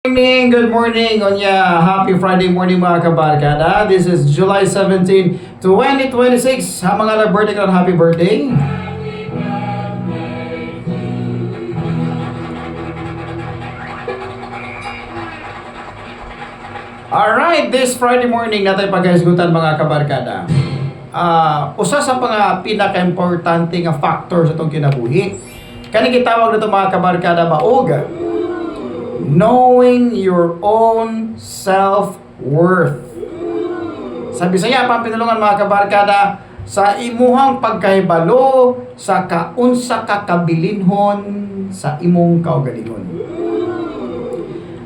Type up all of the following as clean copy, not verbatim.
Morning, good morning, Onya. Happy Friday morning mga kabarkada. This is July 17, 2026. Ha mga birthday ka, happy birthday. Alright, this Friday morning natin pagkahisgutan mga kabarkada. Usa sa mga pinaka-importante nga factor sa itong kinabuhi. Kani gitawag na ito mga kabarkada maog. Knowing your own self-worth. Sa Bisaya, pampinulungan mga kabarkada, sa imuhang pagkahibalo, sa kaunsa ka kabilinhon, sa imong kaugalingon.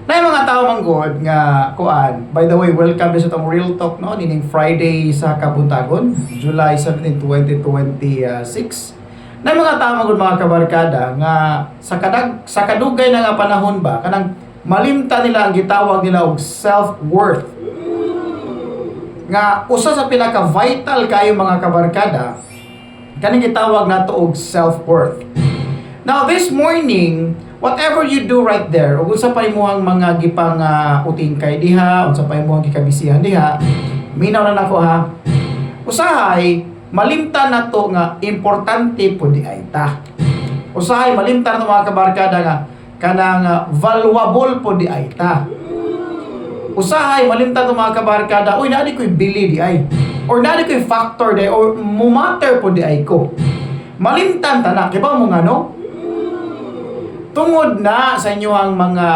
Na mga tao manggod nga kuan. By the way, welcome sa itong Real Talk no, nining Friday sa Kabuntagon, July 17, 2026. Na mga tao magud mga kabarkada nga sa kadugay na nga panahon ba kanang malimta nila ang gitawag nila og self-worth. Nga usa sa pinaka vital kayo mga kabarkada kaning gitawag nato og self-worth. Now this morning, whatever you do right there, ug unsa pa imong mga gipang utingkay diha, unsa pa imong gikabisihan diha, minaw na nako ha. Usahay malimta na to nga importante po di ay ta. Usahay malimta na to mga kabarkada nga kanang valuable po di ay ta. Usahay malimta to mga kabarkada, uy naadi ko'y bili di ay. Or naadi ko'y factor di or mumatter po di ay ko. Malimtan ta na, kibaw mo nga no? Tungod na sa inyohang mga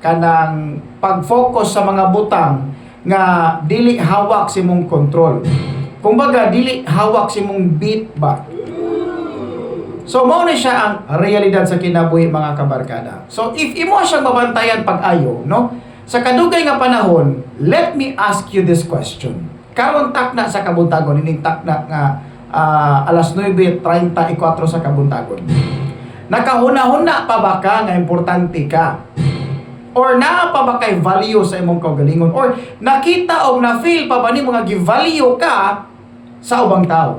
kanang pag-focus sa mga butang nga dili hawak si mong control. Kumbaga, dili hawak si mong beat ba? So, mao na siya ang realidad sa kinabuhi mga kabarkada. So, if imo siyang mabantayan pag-ayo, no? Sa kadugay nga panahon, let me ask you this question. Karon takna sa Kabuntagon, ining takna nga alas 9:34 sa Kabuntagon. Nakahuna-huna pa ba ka nga importante ka? Or naa pa ba kay value sa imong kaugalingon? Or nakita o na-feel pa ba ni mga gi-value ka sa ubang tao?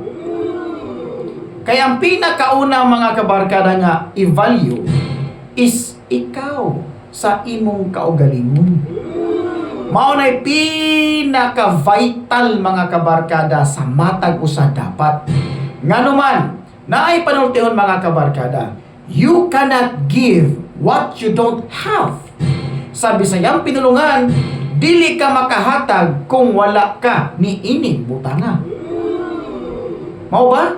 Kaya ang pinakauna mga kabarkada nga i-value is ikaw sa imong kaugalingon. Mao na'y pinaka-vital mga kabarkada sa matag usa dapat. Nganuman, naay panultihon mga kabarkada, you cannot give what you don't have. Sa Bisayang pinulungan, dili ka makahatag kung wala ka ni ining butanga. Mao ba?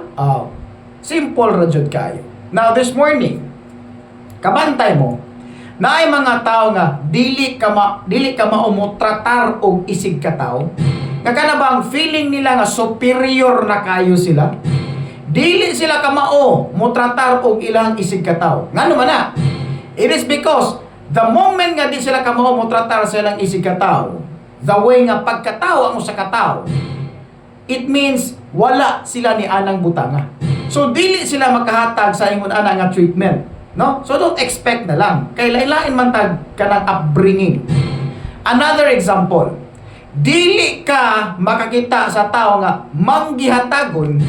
Simple ra jud kayo. Now this morning, kabantay mo, naay mga tao nga dili ka maumotratar og isig ka tao. Nga kana bang feeling nila nga superior na kayo sila? Dili sila kamao motratar og ilang isig ka tao. Ngano man na? It is because the moment nga di sila kamao motratar sa ilang isig ka tao, the way nga pagkatao ang usa ka tao, it means wala sila ni anang butanga. So dili sila makahatag sa ingon ana nga treatment, no? So don't expect na lang. Kay lain-lain man tag kanang upbringing. Another example, dili ka makakita sa tao nga manggihatagon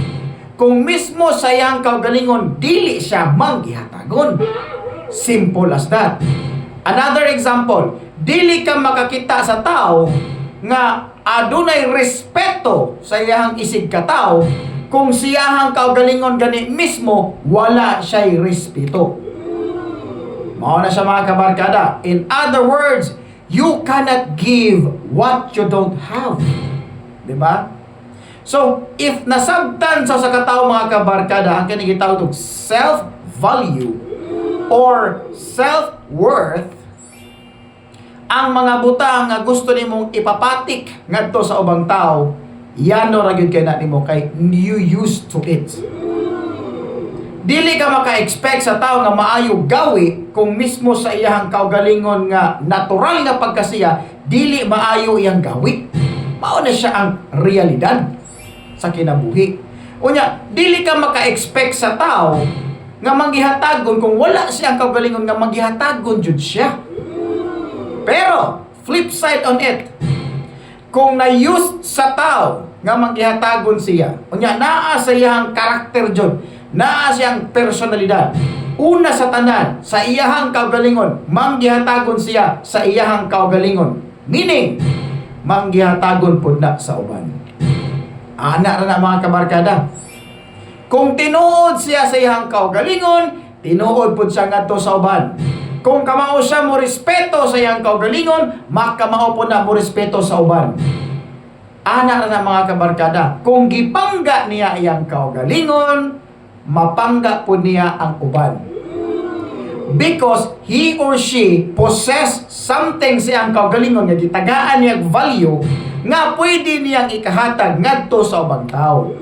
kung mismo sayang kaugalingon dili siya manggihatagon. Simple as that. Another example, dili ka makakita sa tao nga adunay respeto sa iyang isig ka tao kung siyahang kaugalingon gani mismo wala siya'y respeto. Mao na siya mga kabarkada. In other words, you cannot give what you don't have. Diba? So, if nasabtan sa katao mga kabarkada ang kinigitawag og self-value or self-worth, ang mga butang nga gusto nimong ipapatik ngadto sa ubang tao, yan no ra gyud kay nimo kay you used to it. Dili ka maka-expect sa tao nga maayo gawi kung mismo sa iyang kaugalingon nga natural nga pagkasiya dili maayo iyang gawi. Mao na siya ang realidad sa kinabuhi. Unya, dili ka maka-expect sa tao nga manggihatagon kung wala siyang kaugalingon nga manggihatagon jud siya. Pero flip side on it, kung na-use sa tao nga manggihatagon siya, unya naa sa iyang karakter jud, naa siyang personalidad, una sa tanan sa iyahang kaugalingon manggihatagon siya sa iyahang kaugalingon, meaning manggihatagon pud na sa uban. Ana ra na mga kabarkada, kung tinuod siya sa iyahang kaugalingon, tinuod pud siya ngadto sa uban. Kung kamao siya mo respeto sa iyang kaugalingon, makamao po na mo respeto sa uban. Ana na mga kabarkada, kung gipangga niya iyang kaugalingon, mapangga po niya ang uban. Because he or she possess something sa iyang kaugalingon nga gitagaan niya value nga pwede niyang ikahatag ngadto sa ubang tao.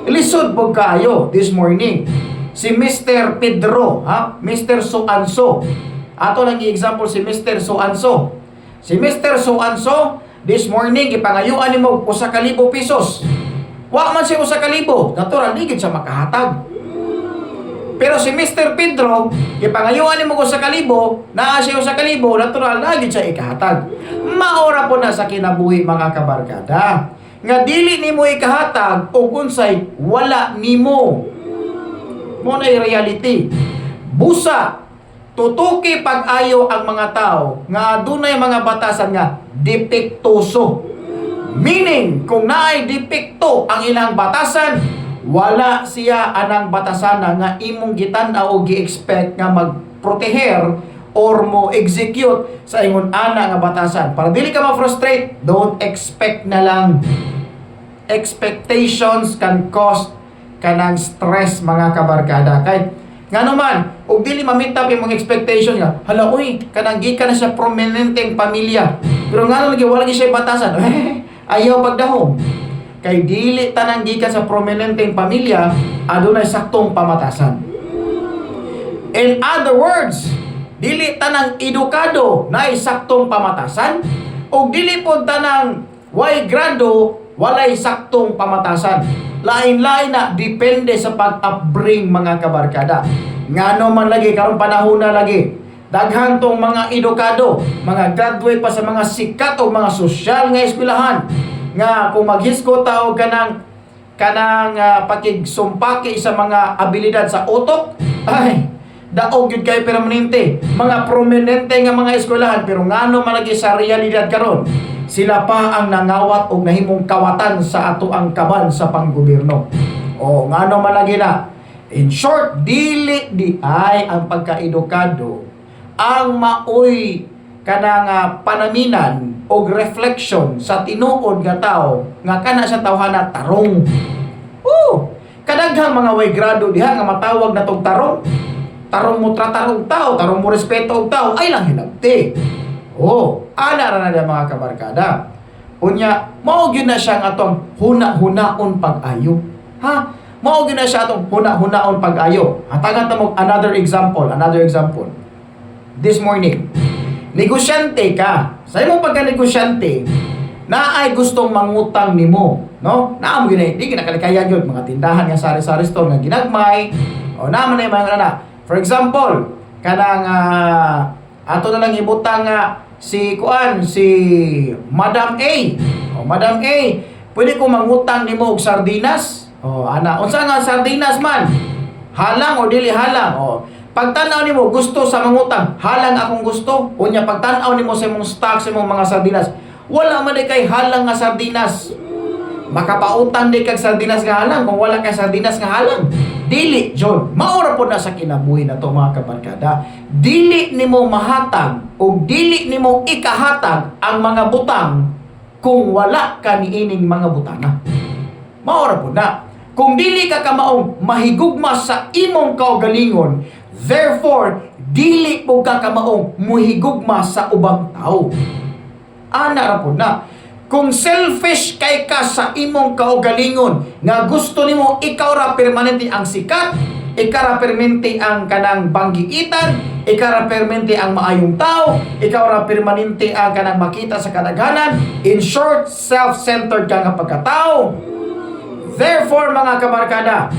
Lisod po kayo this morning. Si Mr. Pedro, Mr. So-and-so. Ato lang i-example si Mr. So-and-so. Si Mr. So-and-so, this morning, ipangayuan ni mo 1,000 pesos. Wa man siya 1,000. Natural, di gid siya makahatag. Pero si Mr. Pedro, ipangayuan ni mo 1,000, naa siya 1,000, natural, na gid siya ikahatag. Maora po na sa kinabuhi mga kabarkada. Nga dili nimo ikahatag o unsay wala nimo. Mo na reality. Busa, tutuki pag-ayo ang mga tao nga adunay mga batasan nga depektoso. Meaning, kung naay depekto ang ilang batasan, wala siya anang batasan nga imong gitan-aw o gi-expect nga magproteher or mo execute sa ingon ana nga batasan. Para dili ka ma-frustrate, don't expect na lang. Expectations can cause kanang stress mga kabarkada. Kay nga naman, og dili ma-meet up imong expectation nga, hala uy, kanang gikan na siya prominenteng pamilya. Pero nga lagi wala gi siya batasan. Ayaw pagdahom. Kay dili tanang gikan sa prominenteng pamilya adunay saktong pamatasan. In other words, dili tanang edukado na saktong pamatasan o dili pod tanang way grado walay saktong pamatasan. Lain-lain na depende sa pag-upbring mga kabarkada. Ngano man lagi karong panahon na lagi daghan tong mga edukado, mga graduate pa sa mga sikat o mga sosyal nga eskwelahan nga kung maghisko ta og kanang pakigsumpaki sa mga abilidad sa utok, ay daog gyud kay permanente. Mga prominente nga mga eskwelahan pero ngano man lagi sa realidad karon, sila pa ang nangawat og nahimong kawatan sa ato ang kaban sa panggobyerno. O ngano man lagi na. In short, dili di ay ang pagkaedukado ang maoy kanang panaminan o reflection sa tinuod nga tao nga kana sa tawhana tarong. Kadaghang mga way grado diha nga matawag na tong tarong. Tarong mo tratar og tao, tarong mo respeto og tao, ay lang hinabti. Ana ra na mga kabarkada. Unya, mao gyud na siya nga atong huna-hunaon pag-ayo. Mao gyud na siya atong huna-hunaon pag-ayo. Hatagan ta mo another example. This morning, negosyante ka. Sa imong pagka-negosyante, naay gustong mangutang nimo, no? Naamo gyud di kinakalikaya gyud mga tindahan nga sari-sari store nga ginagmay. O naman na mga na. For example, kanang ato na lang ibutang si Madam A. Madam A, pwede ko mangutang nimo og sardinas? Unsa nga sardinas man? Halang o dili halang? Pagtanaw nimo gusto sa mangutang, halang akong gusto. Unya pagtanaw nimo sa imong stock sa imong mga sardinas, wala man kay halang nga sardinas. Makapautang di kag sardinas nga halang kung wala kay sardinas nga halang. Dili jud. Maura po na sa kinabuhi na to mga kabarkada. Dili nimo mahatag o dili nimo ikahatag ang mga butang kung wala ka niining mga butana. Maura po na. Kung dili ka kamaong mahigugma sa imong kaugalingon, therefore, dili po ka kamaong muhigugma sa ubang tao. Ana ra po na. Kung selfish kay ka sa imong kaugalingon, nga gusto nimo ikaw ra permanente ang sikat, ikaw ra permanente ang kanang banggiitan, ikaw ra permanente ang maayong tao, ikaw ra permanente ang kanang makita sa kadaghanan, in short, self-centered ka nga pagkatao. Therefore, mga kabarkada,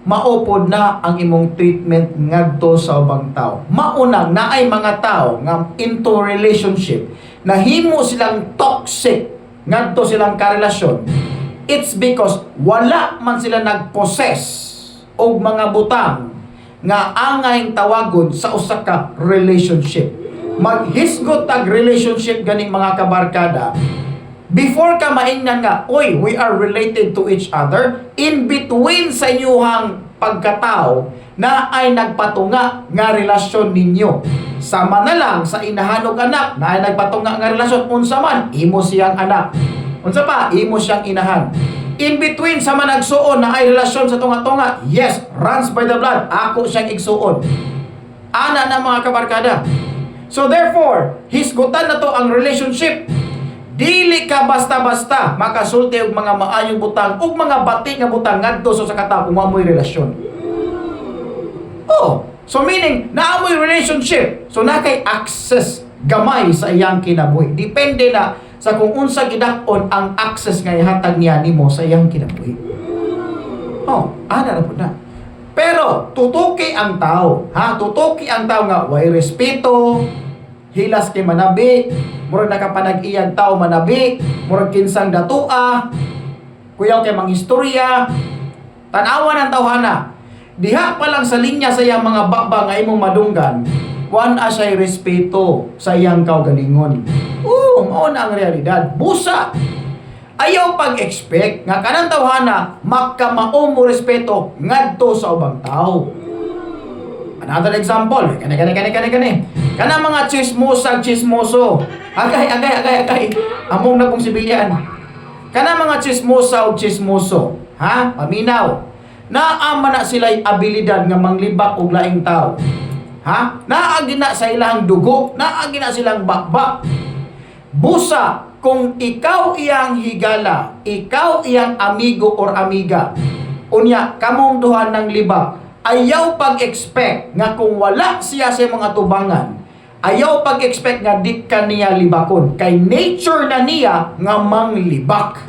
maupod na ang imong treatment ngadto sa ubang tao. Maunang naay mga tao nga into relationship na himo silang toxic ngadto silang karelasyon. It's because wala man sila nagpossess og mga butang nga angay tawagon sa usa ka relationship. Maghisgot tag relationship ganing mga kabarkada. Before ka maingnan nga, oy, we are related to each other, in between sa inyuhang pagkatao na ay nagpatunga nga relasyon ninyo. Sama na lang sa inahanog anak na ay nagpatunga nga relasyon, unsa man, imo siyang anak. Unsa pa, imo siyang inahan. In between sa managsuon na ay relasyon sa tunga-tunga, yes, runs by the blood, ako siyang igsuon. Ana na mga kabarkada. So therefore, hisgutan na to ang relationship. Dili ka basta-basta makasulti og mga maayong butang ug mga bati nga butang ngadto sa katawo kung amoy relasyon. Oh, so meaning naamoy relationship. So nakay access gamay sa iyang kinabuhi. Depende na sa kung unsa gidak-on ang access nga ihatag niya nimo sa iyang kinabuhi. Oh, ana ra pud na. Pero tutuki ang tao, ha? Tutuki ang tao nga way respeto, hilas kay manabi, murag nakapanag-iyang tao manabi, murag kinsang datua, kuyaw kay mangistorya, tan-awan ang tawhana. Diha pa lang sa linya sa iyang mga baba nga imong madunggan, kuan asay respeto sa iyang kaugalingon. Mao na ang realidad. Busa. Ayaw pag-expect nga kanang tawhana makamao mo respeto ngadto sa ubang tao. Another example, kani. Kana mga chismoso. Agay. Among na pong sibilyan. Kana mga chismoso, ha? Paminaw. Naama na sila'y abilidad nga manglibak og laing tao. Ha? Naagi na sa ilang dugo, naagi na silang bakbak. Busa, kung ikaw iyang higala, ikaw iyang amigo or amiga, unya, kamong duhan ng libak, ayaw pag-expect nga kung wala siya sa mga tubangan, ayaw pag-expect nga di ka niya libakon. Kay nature na niya nga manglibak.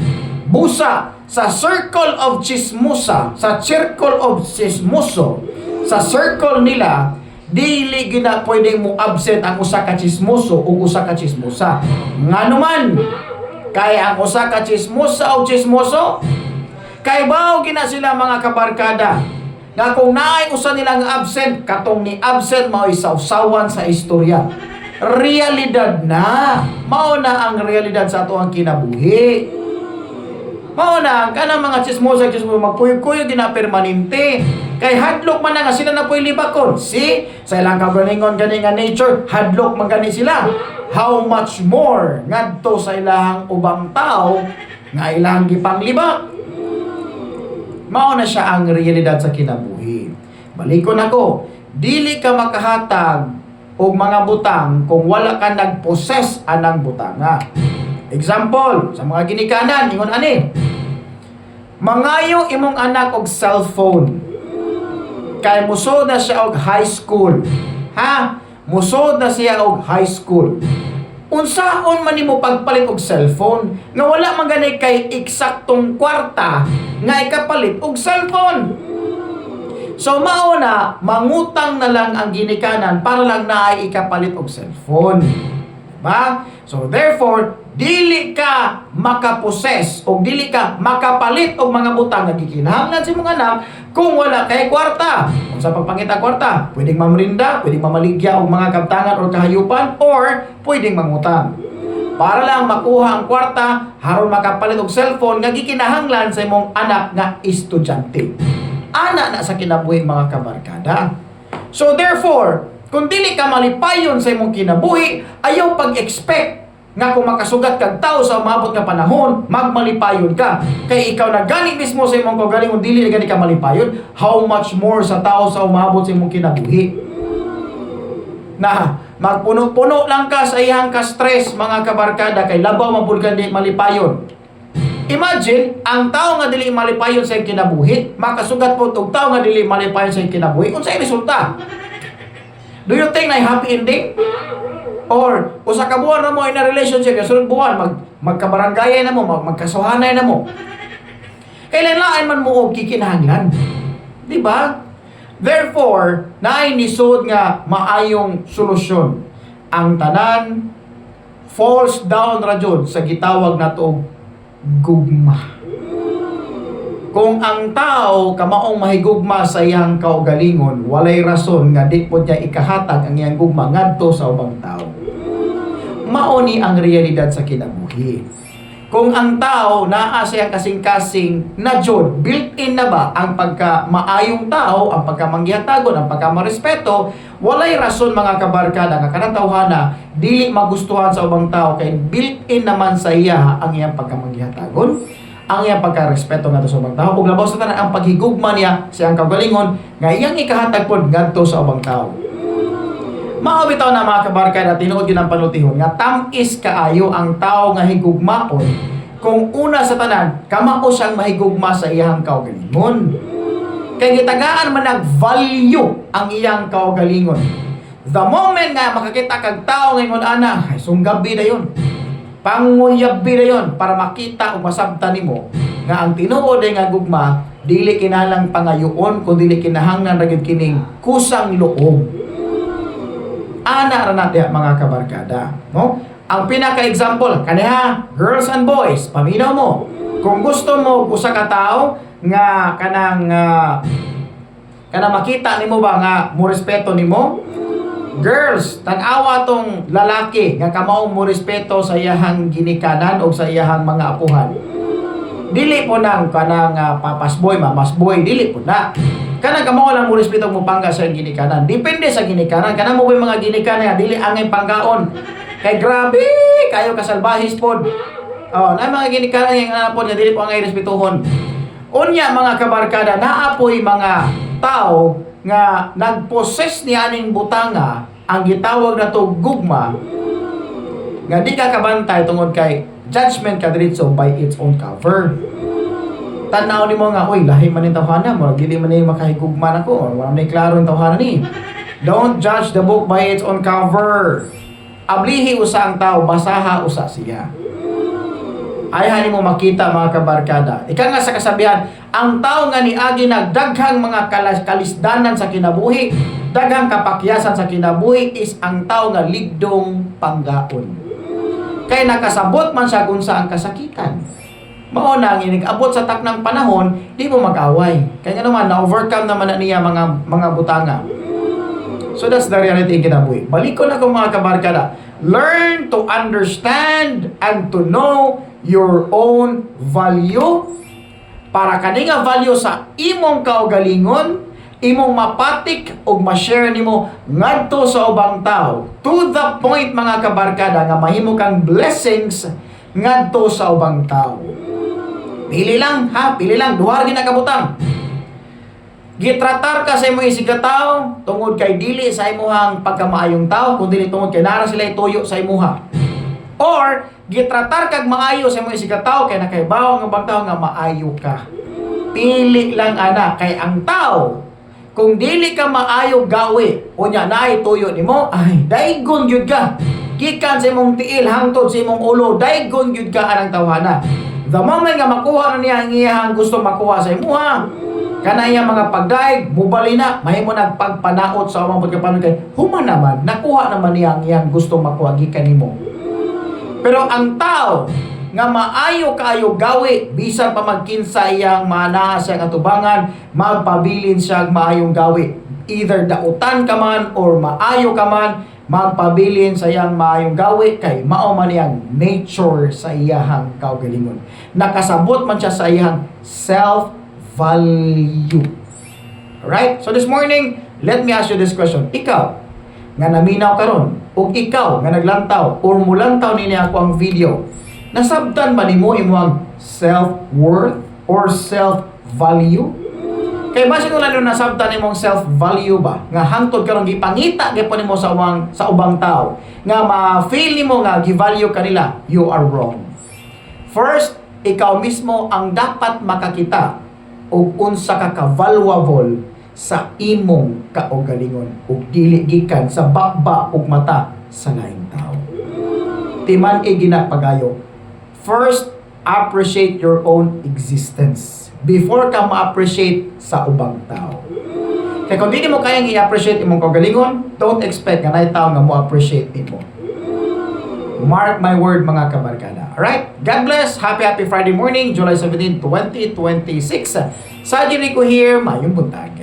Busa, sa circle of chismosa, sa circle of chismoso, sa circle nila, dili gina pwede mo absent ang usa ka chismoso o usa ka chismosa. Nganuman, kay ang usa ka chismosa o chismoso, kay bao gina sila mga kabarkada, nga kung naay usa nilang absent, katong ni absent mao isawsawan sa istorya. Realidad na. Mao na ang realidad sa ato ang kinabuhi. Mao na kanang mga chismosa magkuyog-kuyog gina permanente. Kay hadlok man nga sila na po'y libakon. See? Sa ilang kagalingon gani nga nature, hadlok man gani sila. How much more ngadto sa ilang ubang tao nga ilang gipanglibak. Mao na siya ang realidad sa kinabuhi. Balikon ako, dili ka makahatag og mga butang kung wala ka nagpossess anang butanga. Example, sa mga ginikanan, ingon ani. Mangayo imong anak og cellphone. Kay musod na siya og high school. Ha? Musod na siya og high school. Unsaon man nimo pagpalit og cellphone nga wala man gani kay eksaktong kwarta nga ikapalit og cellphone. So mao na mangutang na lang ang ginikanan para lang naay ikapalit og cellphone. Diba? So therefore, dili ka makaposes o dili ka makapalit og mga butang nga gikinahanglan sa imong anak kung wala kay kwarta. Kung sa pagpangita kwarta, pwedeng mamrinda, pwedeng mamaligya og mga kabtangan o kahayupan, or pwedeng mangutang. Para lang makuha ang kwarta, haron makapalit og cellphone nga gikinahanglan sa imong anak nga estudyante. Ana na sa kinabuhi mga kabarkada. So therefore, kung dili ka malipayon sa imong kinabuhi, ayaw pag-expect nga kung makasugat kag tao sa umabot nga panahon, magmalipayon ka. Kay ikaw na gani mismo sa imong kaugalingon, dili na gani ka malipayon, how much more sa tao sa umabot sa imong kinabuhi. Na magpuno-puno lang ka sa iyang ka-stress mga kabarkada, kay labaw mapud ka di malipayon. Imagine, ang tao nga dili malipayon sa iyang kinabuhi, makasugat po og tao nga dili malipayon sa iyang kinabuhi, unsay resulta? Do you think na happy ending? Or usa ka buwan na mo in a relationship, yung sunod buwan magkabaranggayan na mo, magkasuhanay na mo. Kailan lain man mo og kikinahanglan. Di ba? Therefore, naay nisod nga maayong solusyon. Ang tanan falls down ra jud sa gitawag nato og gugma. Kung ang tao kamaong mahigugma sa iyang kaugalingon, walay rason nga di po niya ikahatag ang iyang gugma ngadto sa ubang tao. Mauni ang realidad sa kinabuhi. Kung ang tao naa sa iyang kasing-kasing na jud, built-in na ba ang pagka-maayong tao, ang pagka-manggihatagon, ang pagka-marespeto, walay rason mga kabarkada nga kanang tawhana dili magustuhan sa ubang tao kay built-in naman sa iya ang iyang pagka-manggihatagon, ang iyang pagka-respeto ngadto sa ubang tao ug labaw sa tanan ang paghigugma niya sa iyang kaugalingon nga iyang ikahatag pod ngadto sa ubang tao. Mao bitaw na mga kabarkada, tinuod yun ang panultihon nga tamis kaayo ang tao nga higugmaon kung una sa tanan kamao siyang mahigugma sa iyang kaugalingon. Kay gitagaan man nag-value ang iyang kaugalingon. The moment nga makakita kag tao ngayon ana, ay sunggabi na yun. Panguyabi na yun para makita o masabtan nimo nga ang tinuod ay nga gugma dili kinahanglang pangayoon kundi kinahanglan ra gyud kining kusang loob. Ana ra na diha mga kabarkada, no? Ang pinaka-example kaniha, girls and boys, paminaw mo. Kung gusto mo usa ka tawo nga kanang makita nimo ba nga mo respeto nimo, girls, tag-awa tong lalaki nga kamaong mo respeto sa iyahang ginikanan o sa iyahang mga apuhan. Dili po nang kanang papasboy, mamasboy, dili po na. Kanang kamo lang mo respeto mo pangga sa ginikanan. Depende sa ginikanan. Kanang mo mga ginikanan dili angay panggaon. Kay grabe kayo kasalbahis pod. Oh, na mga ginikanan yang anapon nga dili po angay respetuhon. Unya mga kabarkada, naapoy mga tao nga nagposes ni aning butanga ang gitawag na to gugma nga di ka kabantay tungod kay judgment ka diretso by its own cover. Tanaw ni mo nga, oy, lahi man yung tawhana mo, dili man yung makahigugman ako, wala man yung klaro yung tawhana ni. Don't judge the book by its own cover. Ablihi usa ang tao, basaha usa siya. Ayahan mo makita mga kabarkada. Ika nga sa kasabihan, ang tao nga niagi nagdaghang mga kalisdanan sa kinabuhi, daghang kapakyasan sa kinabuhi is ang tao nga ligdong panggaon. Kay nakasabot man siya kung saan kasakitan. Mao na ang inig-abot sa taknang panahon, di mo mag-away. Kaya nga naman, na-overcome naman na niya mga butanga. So that's the reality in kinabuhi. Balik ko na kung mga kabarkada. Learn to understand and to know your own value para kani nga value sa imong kaugalingon, imong mapatik og ma-share nimo ngadto sa ubang tao. To the point mga kabarkada nga mahimo kang blessings ngadto sa ubang tao. Pili lang, duha gyud nakabutang. Gitratar ka sa imong isigataw tungod kay dili sa imuhang pagkamaayong tao kundi tungod kay nara sila ituyo sa imuha. Or gitratar kag maayo sa imong isigataw kay nakaibaw nga bang tao nga maayo ka. Pili lang ana kay ang tao kung dili ka maayo gawi unya naay tuyo nimo, ay daygon gyud ka. Gikan sa imong tiil hangtod sa imong ulo, daygon gyud ka anang tawhana. The moment nga makuha na niya ang iyang gusto makuha sa imuha, kana iyang mga pagdaig, mubali na, mahimo nagpagpanaot sa amang pagkapanon kay human naman, nakuha naman niya ang iyang gusto makuha gikan nimo. Pero ang tao nga maayo kaayo gawi, bisan pa magkinsa iyang manaa sa katubangan, magpabilin siya maayong gawi. Either dautan ka man or maayo ka man, magpabilin sa iyang maayong gawi kay mao man iyang nature sa iyahang kaugalingon. Nakasabot man siya sa iyang self-value. Alright? So this morning, let me ask you this question. Ikaw, nga naminaw karon, ug ikaw nga naglantaw or mulantaw nini ako ang video, nasabtan ba nimo imong self-worth or self-value? Kay base kung lalo nasabtan nimong self-value ba nga hangtod karon gipangita gyapon nimo sa ubang tao nga ma-feel nimo nga gi-value kanila, you are wrong. First, ikaw mismo ang dapat makakita og unsa ka ka-valuable sa imong kaugalingon ug dili gikan sa bakba ug mata sa laing tao. Timan-i ginapagayo. First, appreciate your own existence before ka ma-appreciate sa ubang tao. Kaya kung di mo kayang i-appreciate imong kaugalingon, don't expect nga na tao nga mo-appreciate nimo. Mark my word mga kabarkada. Alright? God bless. Happy Friday morning, July 17, 2026. Sa Jericho here, mayong buntag.